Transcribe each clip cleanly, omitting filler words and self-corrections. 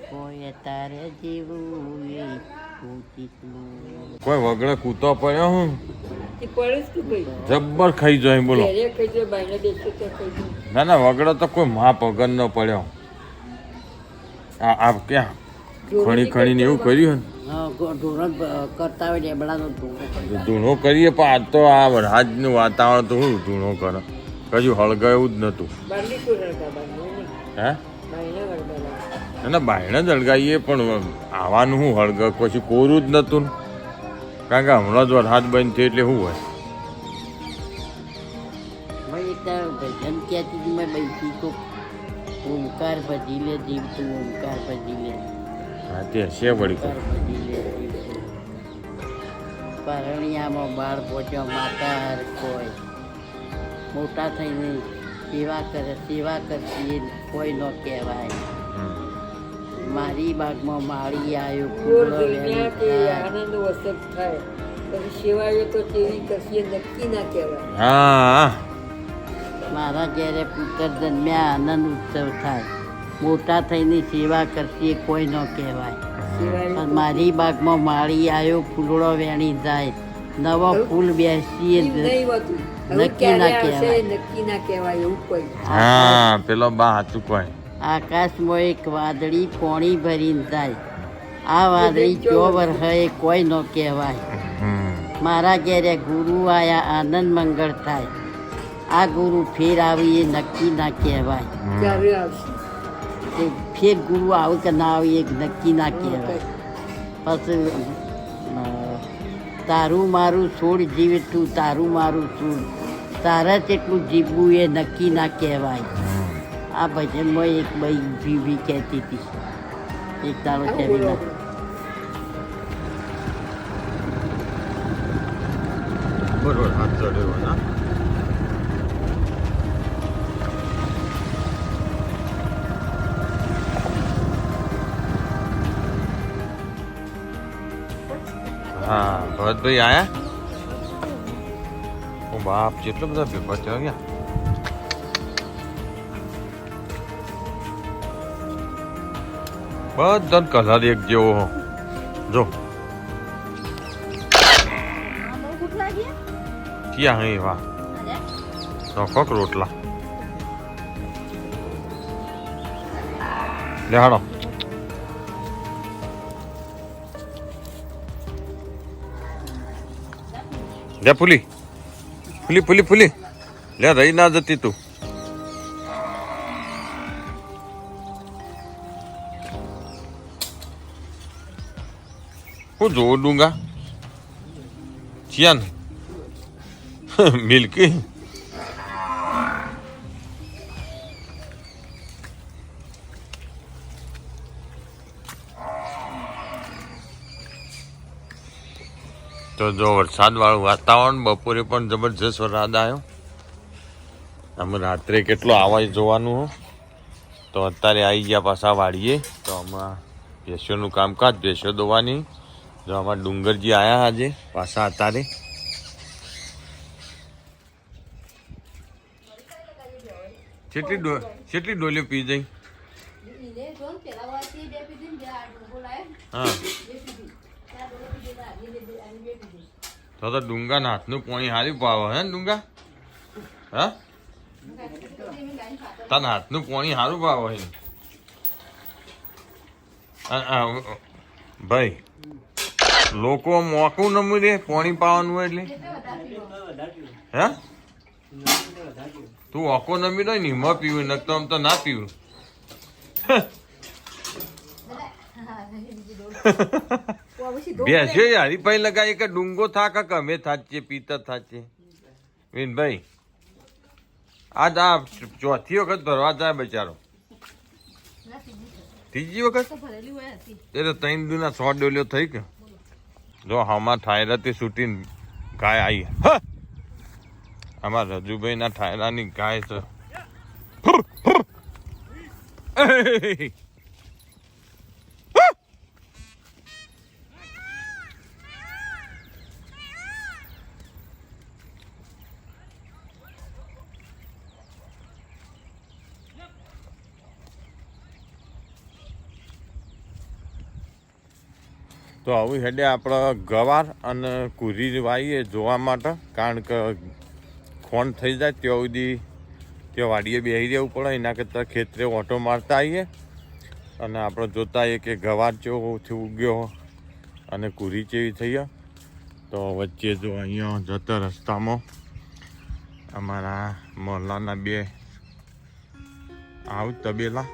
કોઈ તારે જેવું કોઈ વગડે કૂતો પડ્યો હું એ પડે જ તું ભાઈ જબ્બર ખાઈ જાય બોલો. ઘરે ખાઈ જાય બાઈને દેખો ત્યાં ખાઈ જાય. ના ના વગડો તો કોઈ માપ વગર ન પડ્યો. આ ક્યાં ખણી ખણીને એવું કર્યું ઢોરણ કરતા હોય લેબડાનો ને ધૂણો કરીએ પણ આજ તો આ વરસાદનું વાતાવરણ તો શું ધૂણો કરે કજુ હળગા એવું જ નતું. બારની કોઈ રડકા બારનું નહીં. હે બાઈને વળગા ના બાયણે જ હળગાઈએ પણ આવાનું શું હળગ પછી કોરું જ નતું ને. કારણ કે હમણાં જ વરસાદ બંધ થયો એટલે શું હોય. ભાઈ એક ભજન કહેતી હતી મેં બેસી તો ઓમકાર ભજી લે જીવ તું ઓમકાર ભજી લે હા તે હશે વળી ઓમકાર ભજી લે જીવ તું. પરણિયામાં બાળ પહોંચ્યો માતા હર કોઈ મોટા થઈને સેવા કરે સેવા કરતી એ કોઈ ન કહેવાય. મારી બાગમાં માળી આવ્યો ગોળ ફૂલો દુનિયા કે વેણી આનંદ વસત થાય પછી સેવાયો તો તેવી કશીએ નક્કી ના કહેવાય. હા મારા ઘેરે પુત્ર જન્મ્યા આનંદ ઉત્સવ થાય મોટા થઈને સેવા કરતી એ કોઈ ન કહેવાય. સેવાયો પણ મારી બાગમાં માળી આવ્યો ફૂલડો વેણી જાય નવો ફૂલ બેસીએ એમ નહીં હોતું. હવે નક્કી ના ક્યારે આવશે કહેવાય. નક્કી ના કહેવાય એવું કોઈ. હા પેલો બા હાચું કોઈ આકાશમાં એક વાદળી પોણી ભરીને જાય આ વાદળી ચોવર હે કોઈ ન કહેવાય. મારા ઘેરે ગુરુ આયા આનંદ મંગળ થાય આ ગુરુ ફેર આવી એ નક્કી ના કહેવાય. ક્યારે આવશે એ ફેર ગુરુ આવે કે ના આવે એ નક્કી ના કહેવાય. પછી તારું મારું છોડ જીવે તું તારું મારું છોડ તારા જેટલું જીવવું એ નક્કી ના કહેવાય. આ ભજનમાં એક બઈ બીવી કહેતી હતી એક તારો ચેવીના બરોબર હાથ ચડ્યો ના હા ભરતભાઈ આયા ઓ બાપ જેટલો બધા ભેગા થયા ગયા. બધા કલર એક જેવો હો જો ક્યાં હે વાહ નોખોક રોટલા લે હાડો લે ફૂલી ફૂલી ફૂલી ફૂલી લે રહી ના જતી તું. હું જોઉં ડુંગા ચિયાન મિલ્કી તો જો વરસાદવાળું વાતાવરણ બપોરે પણ જબરજસ્ત વરસાદ આવ્યો. અમે રાત્રે કેટલો આવાજ જોવાનું હો તો અત્યારે આવી ગયા પાછા વાળીએ તો હમણાં ભેંસોનું કામકાજ ભેંસો દોવાની. જો અમારા ડુંગરજી આવ્યા આજે પાછા અત્યારે કેટલી ડોલીઓ પી જઈ. હા તો ડુંગાના હાથનું પાણી હારી પાવો હે ને ડુંગા હા તારા હાથનું પાણી સારું પાવો હે ભાઈ લોકો મોકું નમું દે પાણી પાવાનું હોય એટલે હે તું ઓકો નમી દો ને હિમા પીવું ન તો આમ તો ના પીવું. બેસ્યો હરીફાઈ લગાવી કે ડુંગો થા કે અમે થાચીએ પીતા થાચીએ વિનભાઈ આજ આ ચોથી વખત ભરવા જાય બચારો. ત્રીજી વખત એ તો 3 દુના 100 ડોલીઓ થઈ કે જો હમણાં ઠાયરાથી શૂટીને ગાય આવી અમારા રજુભાઈ ના ઠાયરાની ગાય છે. તો આવું હેડે આપણે ગવાર અને કુરી વાવીએ જોવા માટે, કારણ કે ખોણ થઈ જાય ત્યાં સુધી ત્યાં વાડીએ બેસી રહેવું પડે. એના કરતાં ખેતરે ઓટો મારતા આવીએ અને આપણે જોતા આવીએ કે ગવાર કેવોથી ઉગ્યો અને કુરી કેવી થઈ. તો વચ્ચે જો અહીંયા જતા રસ્તામાં અમારા મોહલ્લાના બે આવ તબેલા.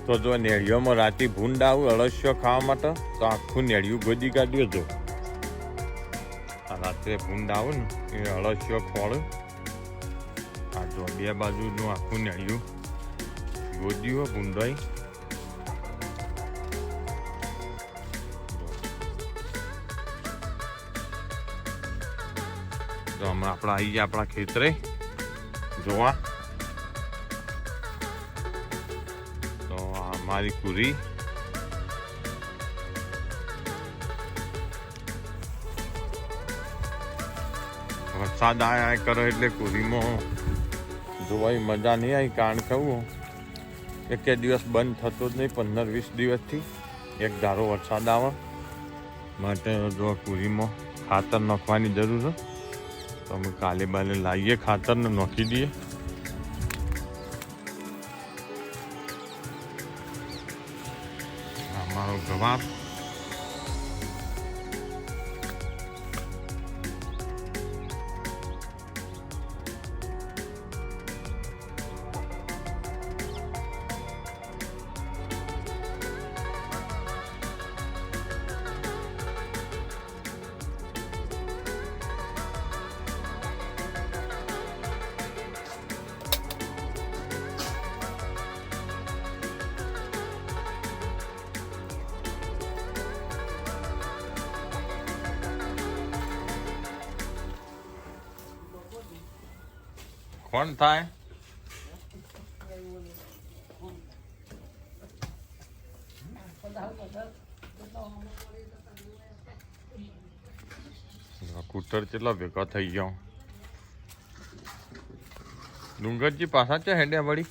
તો જો નેળીઓમાં રાતે ભૂંડ આવું અળસિયો ખાવા માટે, તો આખું નેળિયું ગોદી કાઢ્યો. જો આ રાત્રે ભૂંડ આવું ને એ અળસિયો ખોળું. આ જો બે બાજુનું આખું નેળિયું ગોદ્યું ભૂંડાઈ. તો હમણાં આપણે આવી ગયા આપણા ખેતરે જોવા. મારી કુરી વરસાદ આયા કરે એટલે કુરીમાં જોવાય મજા નહીં આવી. કારણ કહું એક દિવસ બંધ થતો જ નહીં, 15-20 દિવસથી એક ધારો વરસાદ આવે માટે જો કુરીમાં ખાતર નાખવાની જરૂર છે. તો અમે કાલે બાલે લાવીએ ખાતરને નાખી દઈએ. અમારો ગવાર કોણ થાય. કૂટર કેટલા ભેગા થઈ ગયા. ડુંગરજી પાછા છે હેડ્યા વળી.